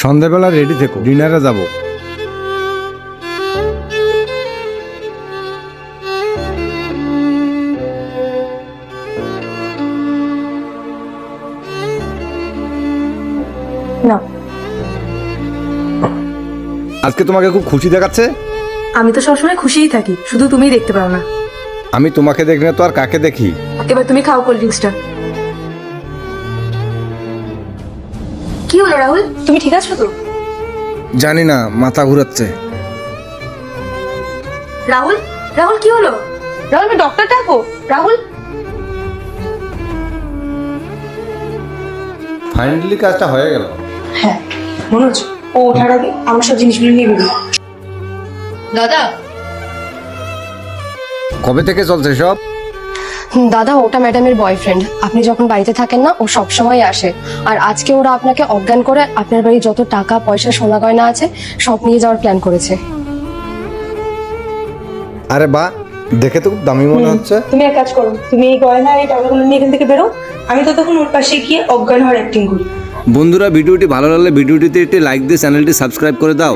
সন্ধ্যাবেলা রেডি থেকো, ডিনারে যাব। না, আজকে তোমাকে খুব খুশি দেখাচ্ছে। আমি তো সবসময় খুশিই থাকি, শুধু তুমিই দেখতে পাও না। আমি তোমাকে দেখি না তো আর কাকে দেখি? এবার তুমি খাও কোল্ড ড্রিঙ্কসটা। কি হলো রাহুল, তুমি ঠিক আছো তো? জানি না, মাথা ঘুরাচ্ছে। রাহুল, রাহুল কি হলো? রাহুল, আমি ডক্টর ডাকো। রাহুল, ফাইনালি কাজটা হয়ে গেল। হ্যাঁ মনোজ, ও ওঠার আগে আমার সব জিনিসগুলো নিয়ে বেরো। দাদা, কবে থেকে চলছে সব? দাদা ওটা ম্যাডামের বয়ফ্রেন্ড। আপনি যখন বাড়িতে থাকেন না, ও সব সময় আসে। আর আজকে ওরা আপনাকে অজ্ঞান করে আপনার বাড়ি যত টাকা পয়সা সোনা গয়না আছে সব নিয়ে যাওয়ার প্ল্যান করেছে। আরে বাহ, দেখে তো খুব দামি মনে হচ্ছে। তুমি এক কাজ করো, তুমি এই গয়না আর এই টাকাগুলো নিয়ে এখান থেকে বেরো। আমি তো তখন ওর পাশে গিয়ে অজ্ঞান হওয়ার অ্যাক্টিং করি। বন্ধুরা, ভিডিওটি ভালো লাগলে ভিডিওটিতে একটি লাইক দিয়ে চ্যানেলটি সাবস্ক্রাইব করে দাও।